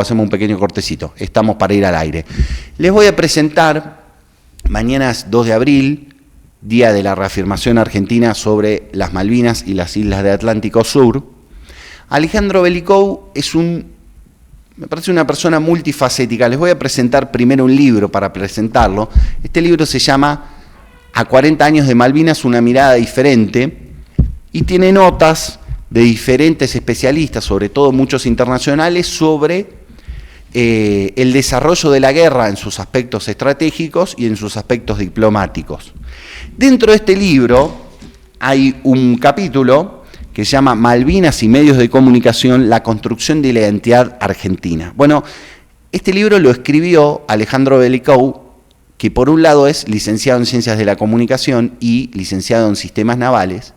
hacemos un pequeño cortecito. Estamos para ir al aire. Les voy a presentar, mañana es 2 de abril, día de la reafirmación argentina sobre las Malvinas y las islas del Atlántico Sur. Alejandro Belicow me parece una persona multifacética. Les voy a presentar primero un libro para presentarlo. Este libro se llama A 40 años de Malvinas, una mirada diferente, y tiene notas de diferentes especialistas, sobre todo muchos internacionales, sobre el desarrollo de la guerra en sus aspectos estratégicos y en sus aspectos diplomáticos. Dentro de este libro hay un capítulo que se llama Malvinas y medios de comunicación, la construcción de la identidad argentina. Bueno, este libro lo escribió Alejandro Belicow, que por un lado es licenciado en Ciencias de la Comunicación y licenciado en Sistemas Navales.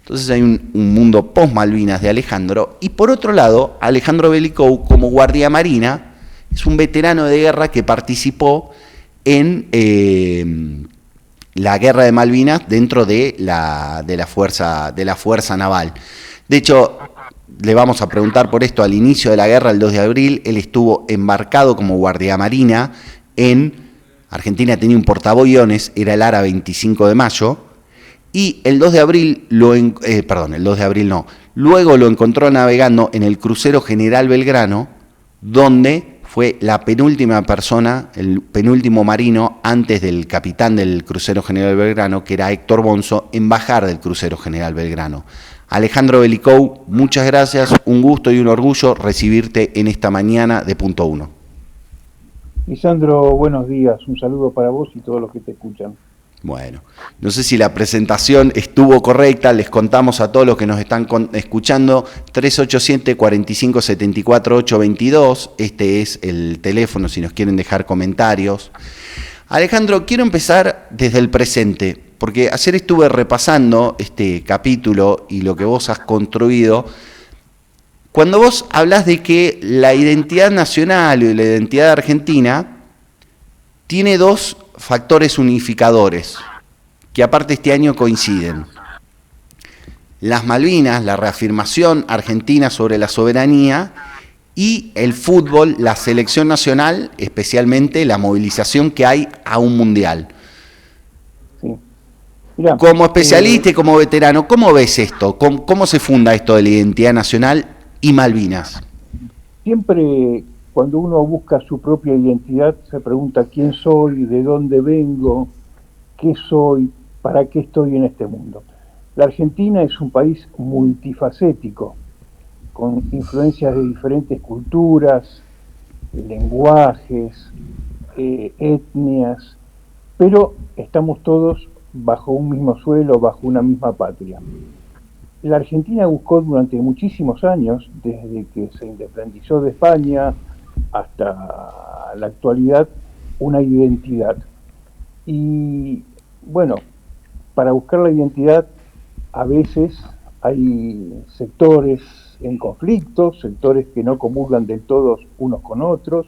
Entonces hay un mundo post-Malvinas de Alejandro. Y por otro lado, Alejandro Belicow, como guardia marina, es un veterano de guerra que participó en la guerra de Malvinas dentro de la fuerza naval. De hecho, le vamos a preguntar por esto. Al inicio de la guerra, el 2 de abril, él estuvo embarcado como guardia marina en Argentina. Tenía un portaaviones, era el ARA 25 de mayo, y el 2 de abril, luego lo encontró navegando en el crucero General Belgrano, donde fue la penúltima persona, el penúltimo marino antes del capitán del crucero General Belgrano, que era Héctor Bonzo, en bajar del crucero General Belgrano. Alejandro Belicow, muchas gracias, un gusto y un orgullo recibirte en esta mañana de Punto Uno. Lisandro, buenos días, un saludo para vos y todos los que te escuchan. Bueno, no sé si la presentación estuvo correcta, les contamos a todos los que nos están escuchando, 387-4574-822, este es el teléfono si nos quieren dejar comentarios. Alejandro, quiero empezar desde el presente, porque ayer estuve repasando este capítulo y lo que vos has construido. Cuando vos hablas de que la identidad nacional y la identidad argentina tiene dos factores unificadores, que aparte este año coinciden. Las Malvinas, la reafirmación argentina sobre la soberanía, y el fútbol, la selección nacional, especialmente la movilización que hay a un mundial. Sí. Mirá, como especialista y como veterano, ¿cómo ves esto? ¿Cómo se funda esto de la identidad nacional y Malvinas? Siempre cuando uno busca su propia identidad se pregunta quién soy, de dónde vengo, qué soy, para qué estoy en este mundo. La Argentina es un país multifacético, con influencias de diferentes culturas, lenguajes, etnias, pero estamos todos bajo un mismo suelo, bajo una misma patria. La Argentina buscó durante muchísimos años, desde que se independizó de España hasta la actualidad, una identidad. Y bueno, para buscar la identidad a veces hay sectores en conflicto, sectores que no comulgan del todo unos con otros,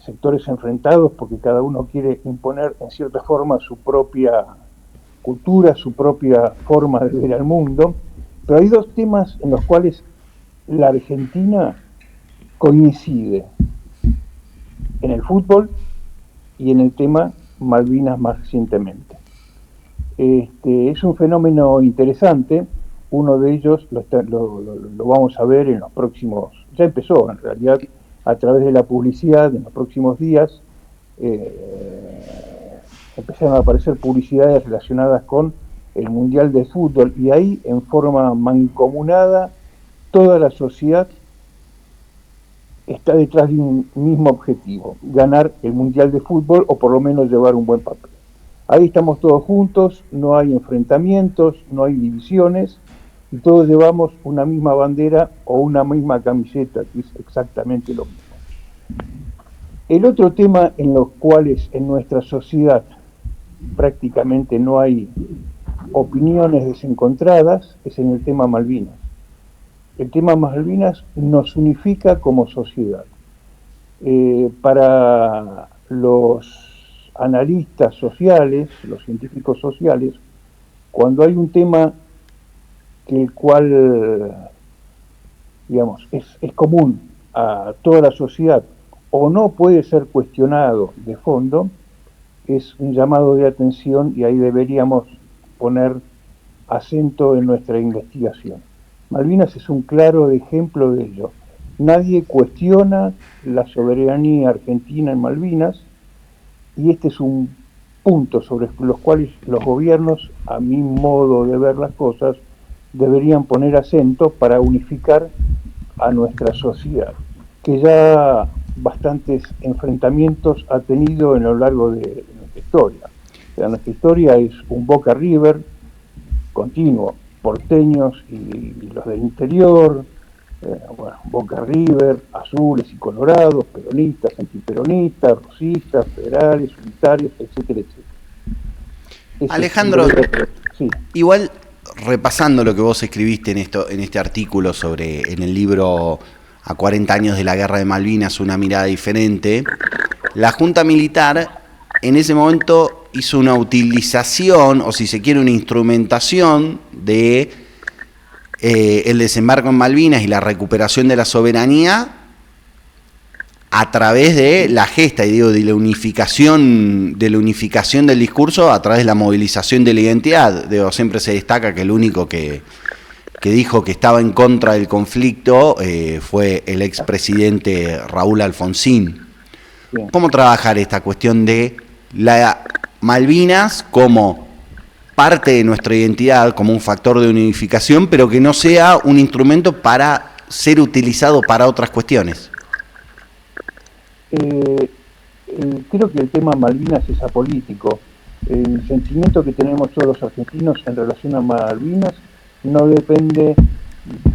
sectores enfrentados porque cada uno quiere imponer en cierta forma su propia cultura, su propia forma de ver al mundo, pero hay dos temas en los cuales la Argentina coincide, en el fútbol y en el tema Malvinas más recientemente. Es un fenómeno interesante, uno de ellos lo vamos a ver en los próximos, ya empezó en realidad a través de la publicidad en los próximos días. Empezaron a aparecer publicidades relacionadas con el Mundial de Fútbol y ahí en forma mancomunada toda la sociedad está detrás de un mismo objetivo, ganar el Mundial de Fútbol o por lo menos llevar un buen papel. Ahí estamos todos juntos, no hay enfrentamientos, no hay divisiones y todos llevamos una misma bandera o una misma camiseta, que es exactamente lo mismo. El otro tema en los cuales en nuestra sociedad prácticamente no hay opiniones desencontradas es en el tema Malvinas. El tema Malvinas nos unifica como sociedad. Para los analistas sociales, los científicos sociales, cuando hay un tema que el cual, digamos, es común a toda la sociedad o no puede ser cuestionado de fondo, es un llamado de atención y ahí deberíamos poner acento en nuestra investigación. Malvinas es un claro ejemplo de ello. Nadie cuestiona la soberanía argentina en Malvinas y este es un punto sobre los cuales los gobiernos, a mi modo de ver las cosas, deberían poner acento para unificar a nuestra sociedad, que ya bastantes enfrentamientos ha tenido en lo largo de nuestra historia. O sea, nuestra historia es un Boca River continuo, porteños y los del interior, bueno, Boca River, azules y colorados, peronistas, antiperonistas, rosistas, federales, unitarios, etcétera, etcétera. Alejandro, sí. Igual repasando lo que vos escribiste en este artículo en el libro A 40 años de la Guerra de Malvinas, una mirada diferente, la Junta Militar en ese momento hizo una utilización, o si se quiere, una instrumentación de el desembarco en Malvinas y la recuperación de la soberanía a través de la gesta, y digo, de la unificación del discurso a través de la movilización de la identidad. Digo, siempre se destaca que el único que dijo que estaba en contra del conflicto fue el expresidente Raúl Alfonsín. Bien. ¿Cómo trabajar esta cuestión de la Malvinas como parte de nuestra identidad, como un factor de unificación, pero que no sea un instrumento para ser utilizado para otras cuestiones? Creo que el tema Malvinas es apolítico. El sentimiento que tenemos todos los argentinos en relación a Malvinas no depende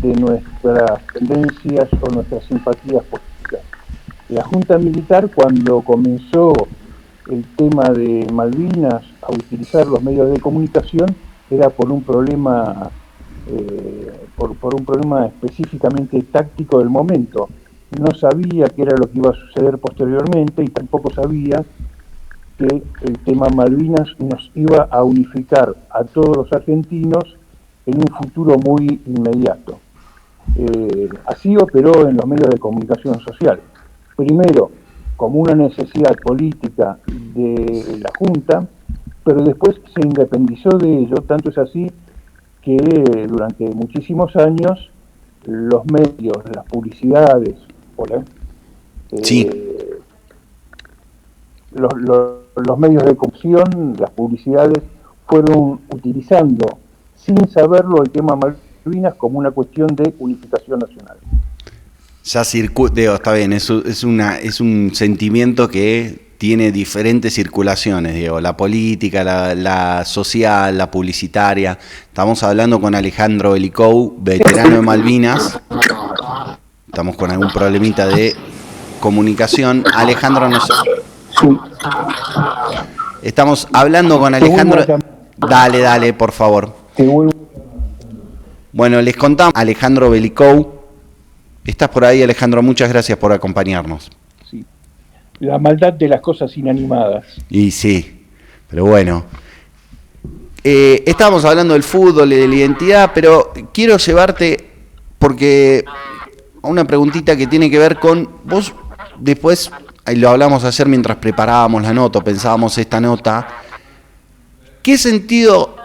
de nuestras tendencias o nuestras simpatías políticas. La Junta Militar, cuando comenzó el tema de Malvinas a utilizar los medios de comunicación, era por un problema por un problema específicamente táctico del momento. No sabía qué era lo que iba a suceder posteriormente y tampoco sabía que el tema Malvinas nos iba a unificar a todos los argentinos en un futuro muy inmediato. Así operó en los medios de comunicación social. Primero, como una necesidad política de la Junta, pero después se independizó de ello, tanto es así que durante muchísimos años los medios, las publicidades, sí. Los medios de comunicación, las publicidades, fueron utilizando, sin saberlo, el tema Malvinas como una cuestión de unificación nacional. Ya está bien, es un sentimiento que tiene diferentes circulaciones, Diego, la política, la social, la publicitaria. Estamos hablando con Alejandro Belicou, veterano de Malvinas. Estamos con algún problemita de comunicación. Alejandro nos... Estamos hablando con Alejandro... Dale, por favor. Bueno, les contamos, Alejandro Belicou. Estás por ahí, Alejandro, muchas gracias por acompañarnos. Sí. La maldad de las cosas inanimadas. Y sí, pero bueno. Estábamos hablando del fútbol y de la identidad, pero quiero llevarte, porque a una preguntita que tiene que ver con vos. Después, lo hablamos ayer mientras preparábamos la nota, pensábamos esta nota. ¿Qué sentido,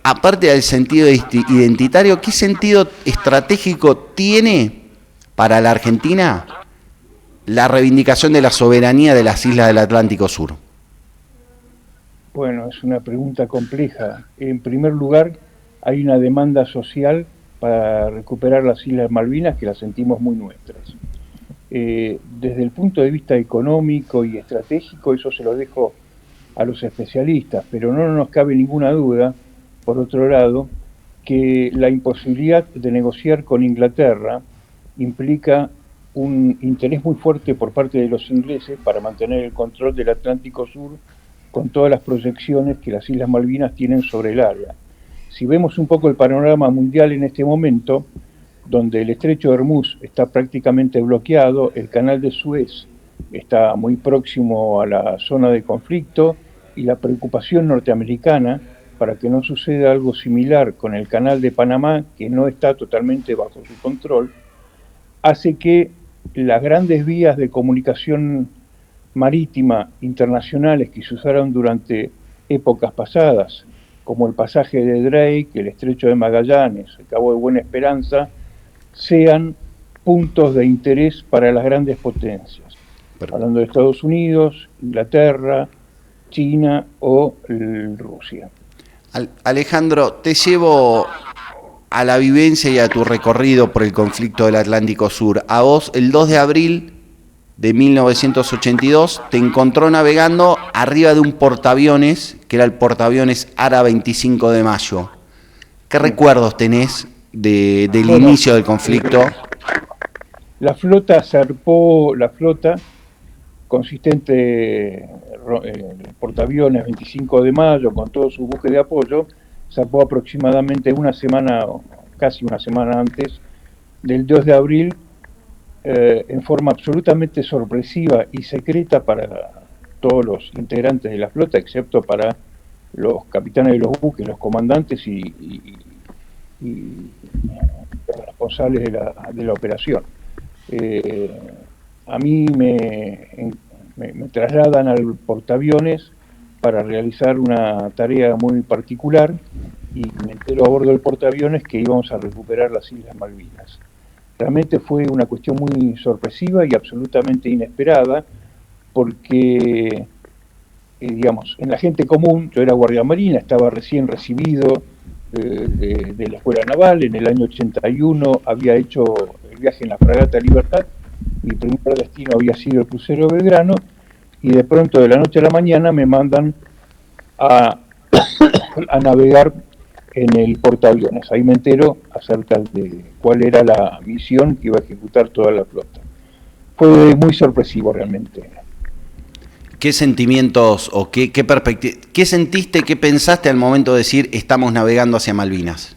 aparte del sentido identitario, qué sentido estratégico tiene para la Argentina la reivindicación de la soberanía de las islas del Atlántico Sur? Bueno, es una pregunta compleja. En primer lugar, hay una demanda social para recuperar las Islas Malvinas que las sentimos muy nuestras. Desde el punto de vista económico y estratégico, eso se lo dejo a los especialistas, pero no nos cabe ninguna duda, por otro lado, que la imposibilidad de negociar con Inglaterra implica un interés muy fuerte por parte de los ingleses para mantener el control del Atlántico Sur con todas las proyecciones que las Islas Malvinas tienen sobre el área. Si vemos un poco el panorama mundial en este momento, donde el estrecho de Hormuz está prácticamente bloqueado, el canal de Suez está muy próximo a la zona de conflicto y la preocupación norteamericana para que no suceda algo similar con el canal de Panamá, que no está totalmente bajo su control, hace que las grandes vías de comunicación marítima internacionales que se usaron durante épocas pasadas, como el pasaje de Drake, el estrecho de Magallanes, el Cabo de Buena Esperanza, sean puntos de interés para las grandes potencias. Hablando de Estados Unidos, Inglaterra, China o Rusia. Alejandro, te llevo a la vivencia y a tu recorrido por el conflicto del Atlántico Sur. A vos, el 2 de abril de 1982, te encontró navegando arriba de un portaaviones, que era el portaaviones Ara 25 de Mayo. ¿Qué recuerdos tenés del inicio del conflicto? La flota zarpó, consistente el portaaviones 25 de Mayo, con todos sus buques de apoyo, zarpó aproximadamente una semana, casi una semana antes del 2 de abril, en forma absolutamente sorpresiva y secreta para todos los integrantes de la flota, excepto para los capitanes de los buques, los comandantes y los responsables de la operación. A mí me trasladan al portaaviones para realizar una tarea muy particular y me entero a bordo del portaaviones que íbamos a recuperar las Islas Malvinas. Realmente fue una cuestión muy sorpresiva y absolutamente inesperada porque, digamos, en la gente común, yo era guardia marina, estaba recién recibido de la Escuela Naval, en el año 81 había hecho el viaje en la fragata Libertad, mi primer destino había sido el crucero Belgrano, y de pronto de la noche a la mañana me mandan a navegar en el portaaviones. Ahí me entero acerca de cuál era la misión que iba a ejecutar toda la flota. Fue muy sorpresivo realmente. ¿Qué sentimientos o qué sentiste, qué pensaste al momento de decir estamos navegando hacia Malvinas?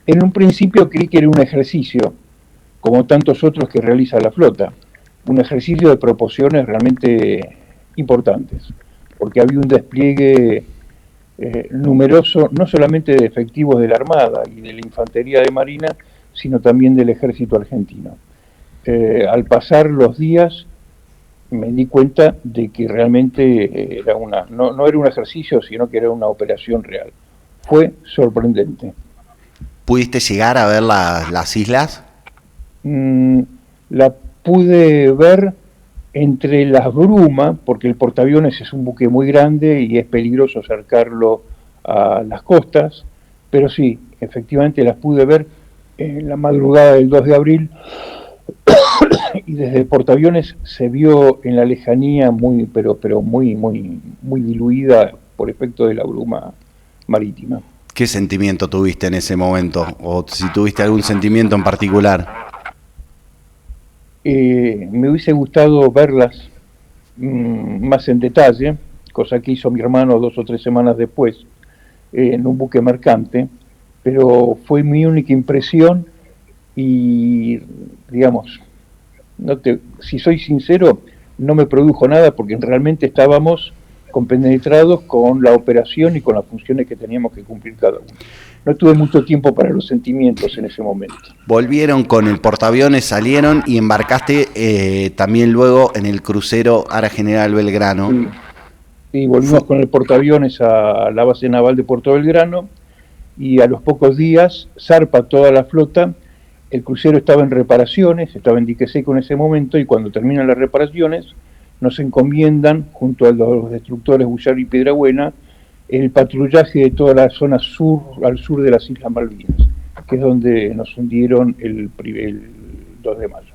En un principio creí que era un ejercicio, como tantos otros que realiza la flota, un ejercicio de proporciones realmente importantes, porque había un despliegue numeroso, no solamente de efectivos de la Armada y de la Infantería de Marina, sino también del Ejército argentino. Al pasar los días me di cuenta de que realmente era no era un ejercicio, sino que era una operación real. Fue sorprendente. ¿Pudiste llegar a ver las islas? La pude ver entre las brumas, porque el portaaviones es un buque muy grande y es peligroso acercarlo a las costas, pero sí, efectivamente las pude ver en la madrugada del 2 de abril y desde el portaaviones se vio en la lejanía pero muy diluida por efecto de la bruma marítima. ¿Qué sentimiento tuviste en ese momento? O si tuviste algún sentimiento en particular. Me hubiese gustado verlas más en detalle, cosa que hizo mi hermano 2 o 3 semanas después en un buque mercante, pero fue mi única impresión y, digamos, si soy sincero, no me produjo nada porque realmente estábamos compenetrados con la operación y con las funciones que teníamos que cumplir cada uno. No tuve mucho tiempo para los sentimientos en ese momento. Volvieron con el portaaviones, salieron y embarcaste también luego en el crucero Ara General Belgrano. Sí, volvimos con el portaaviones a la base naval de Puerto Belgrano y a los pocos días zarpa toda la flota. El crucero estaba en reparaciones, estaba en dique seco en ese momento, y cuando terminan las reparaciones nos encomiendan, junto a los destructores Bullard y Piedrabuena, el patrullaje de toda la zona sur, al sur de las Islas Malvinas, que es donde nos hundieron el 2 de mayo.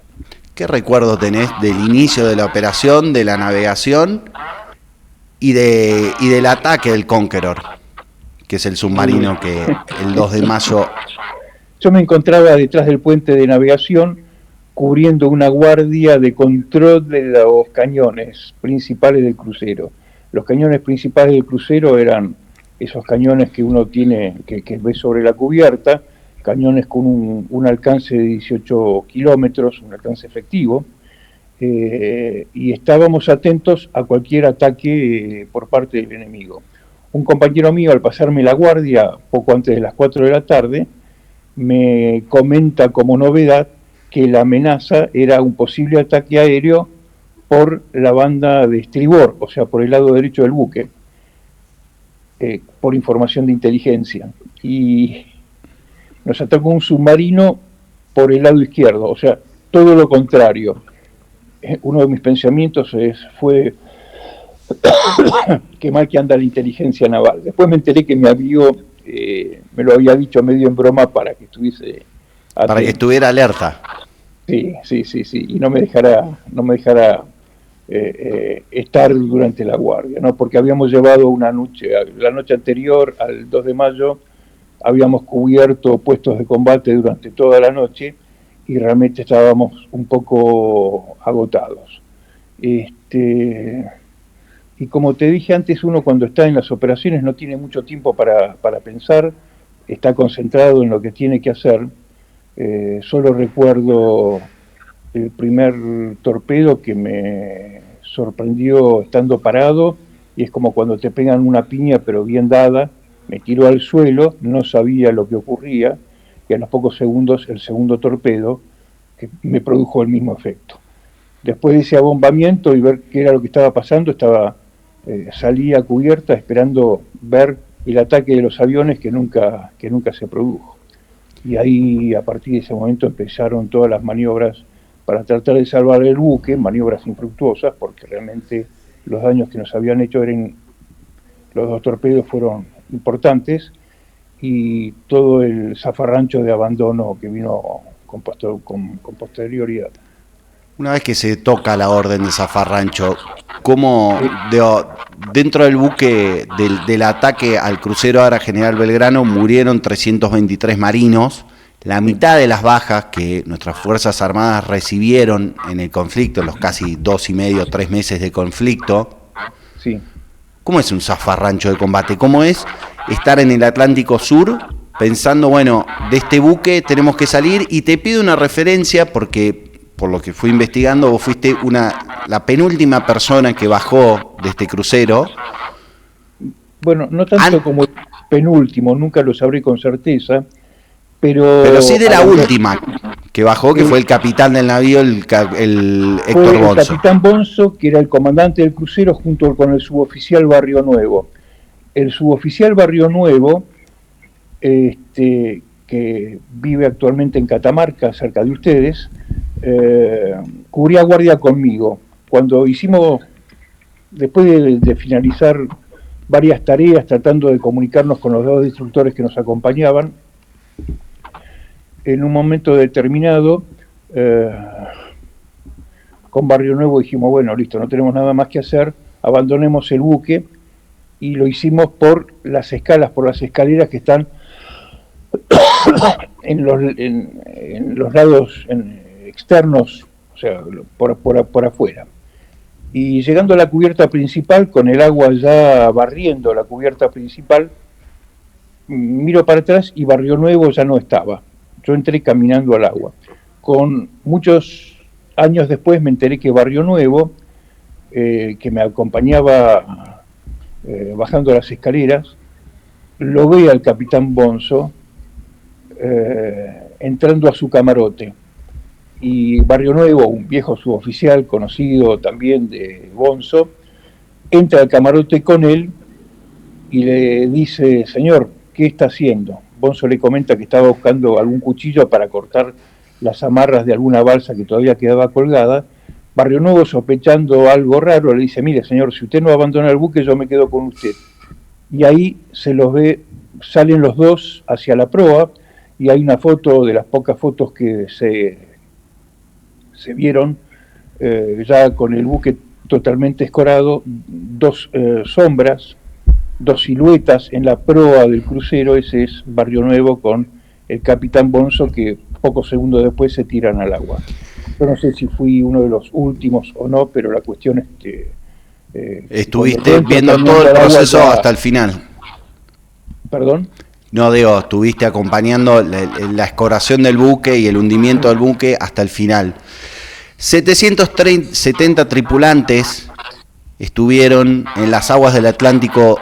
¿Qué recuerdo tenés del inicio de la operación, de la navegación y del ataque del Conqueror, que es el submarino que el 2 de mayo... Yo me encontraba detrás del puente de navegación cubriendo una guardia de control de los cañones principales del crucero. Los cañones principales del crucero eran esos cañones que uno tiene, que ve sobre la cubierta, cañones con un alcance de 18 kilómetros, un alcance efectivo, y estábamos atentos a cualquier ataque por parte del enemigo. Un compañero mío, al pasarme la guardia poco antes de las 4 de la tarde, me comenta como novedad que la amenaza era un posible ataque aéreo por la banda de estribor, o sea, por el lado derecho del buque, por información de inteligencia. Y nos atacó un submarino por el lado izquierdo, o sea, todo lo contrario. Uno de mis pensamientos fue qué mal que anda la inteligencia naval. Después me enteré que mi amigo me lo había dicho medio en broma para que estuviese atento. Para que estuviera alerta. Sí, y no me dejara estar durante la guardia, ¿no? Porque habíamos llevado la noche anterior, al 2 de mayo, habíamos cubierto puestos de combate durante toda la noche y realmente estábamos un poco agotados. Y como te dije antes, uno cuando está en las operaciones no tiene mucho tiempo para pensar, está concentrado en lo que tiene que hacer. Solo recuerdo el primer torpedo que me sorprendió estando parado, y es como cuando te pegan una piña pero bien dada. Me tiró al suelo, no sabía lo que ocurría, y a los pocos segundos el segundo torpedo que me produjo el mismo efecto. Después de ese abombamiento y ver qué era lo que estaba pasando, salí a cubierta esperando ver el ataque de los aviones que nunca se produjo. Y ahí, a partir de ese momento, empezaron todas las maniobras para tratar de salvar el buque, maniobras infructuosas, porque realmente los daños que nos habían hecho los 2 torpedos fueron importantes, y todo el zafarrancho de abandono que vino con posterioridad. Una vez que se toca la orden de zafarrancho, ¿cómo dentro del buque del ataque al crucero Ara General Belgrano murieron 323 marinos? La mitad de las bajas que nuestras Fuerzas Armadas recibieron en el conflicto, los casi 2,5, 3 meses de conflicto. Sí. ¿Cómo es un zafarrancho de combate? ¿Cómo es estar en el Atlántico Sur pensando, bueno, de este buque tenemos que salir? Y te pido una referencia porque, por lo que fui investigando, vos fuiste la penúltima persona que bajó de este crucero. Bueno, no tanto como el penúltimo, nunca lo sabré con certeza, pero sí de la última que bajó, que fue el capitán del navío, el Héctor Bonzo. El capitán Bonzo, que era el comandante del crucero, junto con el suboficial Barrio Nuevo. El suboficial Barrio Nuevo, que vive actualmente en Catamarca, cerca de ustedes, cubría guardia conmigo. Cuando después de finalizar varias tareas, tratando de comunicarnos con los 2 instructores que nos acompañaban, en un momento determinado, con Barrio Nuevo dijimos, bueno, listo, no tenemos nada más que hacer, abandonemos el buque, y lo hicimos por las escaleras que están en los lados externos, o sea, por afuera. Y llegando a la cubierta principal, con el agua ya barriendo la cubierta principal, miro para atrás y Barrio Nuevo ya no estaba. Yo entré caminando al agua. Con muchos años después me enteré que Barrio Nuevo, que me acompañaba bajando las escaleras, lo ve al capitán Bonzo entrando a su camarote. Y Barrio Nuevo, un viejo suboficial conocido también de Bonzo, entra al camarote con él y le dice, señor, ¿qué está haciendo? Bonzo le comenta que estaba buscando algún cuchillo para cortar las amarras de alguna balsa que todavía quedaba colgada. Barrio Nuevo, sospechando algo raro, le dice, mire señor, si usted no abandona el buque, yo me quedo con usted. Y ahí se los ve, salen los 2 hacia la proa, y hay una foto, de las pocas fotos que se vieron, ya con el buque totalmente escorado, 2 sombras, 2 siluetas en la proa del crucero. Ese es Barrio Nuevo con el capitán Bonzo, que pocos segundos después se tiran al agua. Yo no sé si fui uno de los últimos o no, pero la cuestión es que... estuviste viendo todo el proceso hasta el final. ¿Perdón? No, digo, estuviste acompañando la escoración del buque y el hundimiento del buque hasta el final. 770 tripulantes estuvieron en las aguas del Atlántico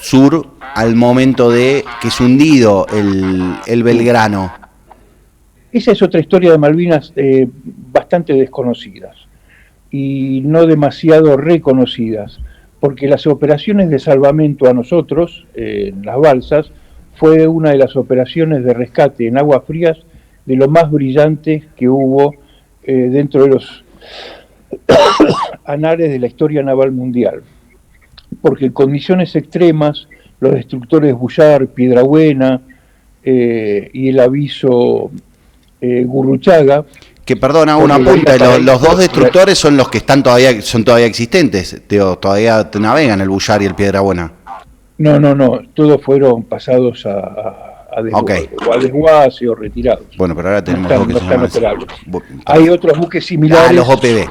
Sur al momento de que es hundido el Belgrano. Esa es otra historia de Malvinas bastante desconocidas y no demasiado reconocidas, porque las operaciones de salvamento a nosotros, en las balsas, fue una de las operaciones de rescate en aguas frías de lo más brillante que hubo dentro de los anales de la historia naval mundial, porque en condiciones extremas, los destructores Bullard, Piedrabuena y el aviso Gurruchaga. Que perdona, una punta, los dos destructores son los que son todavía existentes, todavía navegan el Bullard y el Piedrabuena. No, todos fueron pasados a desguace o retirados. Bueno, pero ahora tenemos dos que no están son operables. Hay otros buques similares. Los OPB.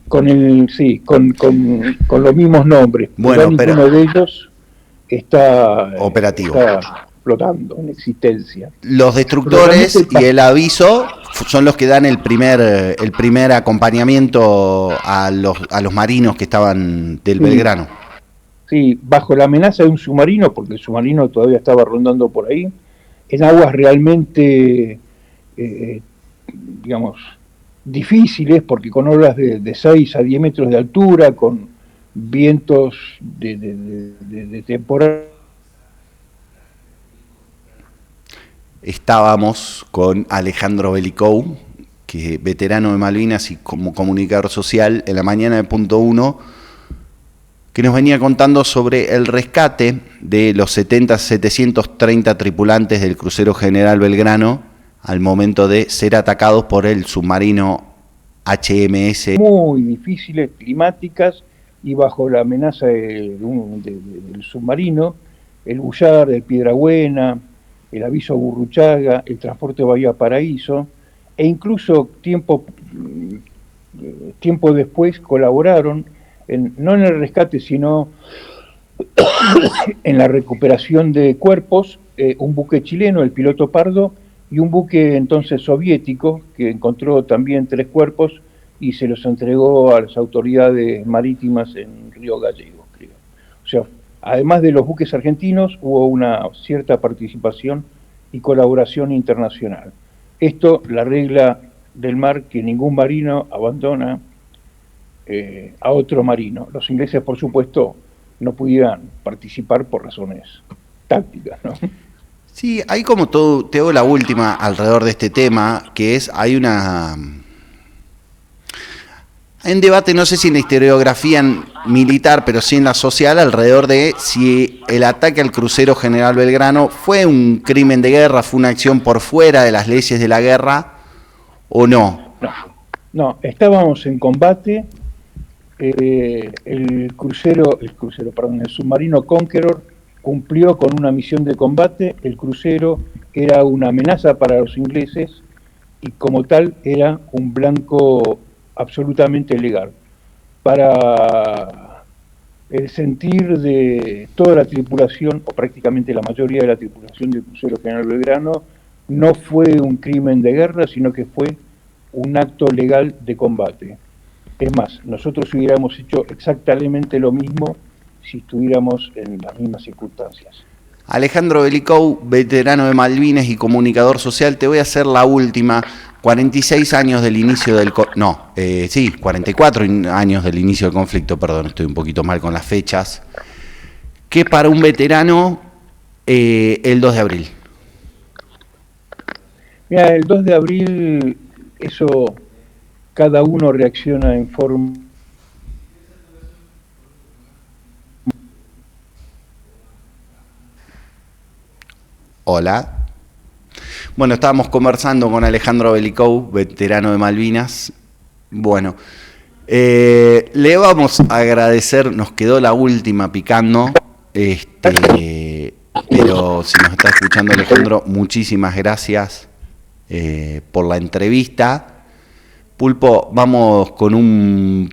Con los mismos nombres. Bueno, pero ninguno de ellos está operativo. Está flotando en existencia. Los destructores y el aviso son los que dan el primer acompañamiento a los marinos que estaban del Belgrano. Sí, bajo la amenaza de un submarino, porque el submarino todavía estaba rondando por ahí, en aguas realmente, digamos, difíciles, porque con olas de 6 a 10 metros de altura, con vientos de temporada. Estábamos con Alejandro Belicou, que es veterano de Malvinas y como comunicador social, en la mañana de Punto 1, que nos venía contando sobre el rescate de los 730 tripulantes del crucero General Belgrano al momento de ser atacados por el submarino HMS. Muy difíciles, climáticas, y bajo la amenaza del submarino, el Bullard, el Piedrabuena, el aviso Gurruchaga, el transporte Bahía Paraíso, e incluso tiempo después colaboraron, no en el rescate, sino en la recuperación de cuerpos, un buque chileno, el Piloto Pardo, y un buque entonces soviético, que encontró también 3 cuerpos y se los entregó a las autoridades marítimas en Río Gallegos, creo. O sea, además de los buques argentinos, hubo una cierta participación y colaboración internacional. Esto, la regla del mar, que ningún marino abandona a otro marino. Los ingleses, por supuesto, no pudieran participar por razones tácticas, ¿no? Sí, hay como todo, te hago la última alrededor de este tema, que es, hay un debate, no sé si en la historiografía militar, pero sí en la social, alrededor de si el ataque al crucero General Belgrano fue un crimen de guerra, fue una acción por fuera de las leyes de la guerra, o no. No, estábamos en combate, el submarino Conqueror cumplió con una misión de combate, el crucero era una amenaza para los ingleses y como tal era un blanco absolutamente legal. Para el sentir de toda la tripulación, o prácticamente la mayoría de la tripulación del crucero General Belgrano, no fue un crimen de guerra, sino que fue un acto legal de combate. Es más, nosotros hubiéramos hecho exactamente lo mismo si estuviéramos en las mismas circunstancias. Alejandro Belicou, veterano de Malvinas y comunicador social, te voy a hacer la última. 46 años del inicio del... 44 años del inicio del conflicto, perdón, estoy un poquito mal con las fechas. ¿Qué para un veterano el 2 de abril? Mira, el 2 de abril, eso cada uno reacciona en forma... Hola. Bueno, estábamos conversando con Alejandro Belicou, veterano de Malvinas. Bueno, le vamos a agradecer, nos quedó la última picando, pero si nos está escuchando Alejandro, muchísimas gracias por la entrevista. Pulpo, vamos con un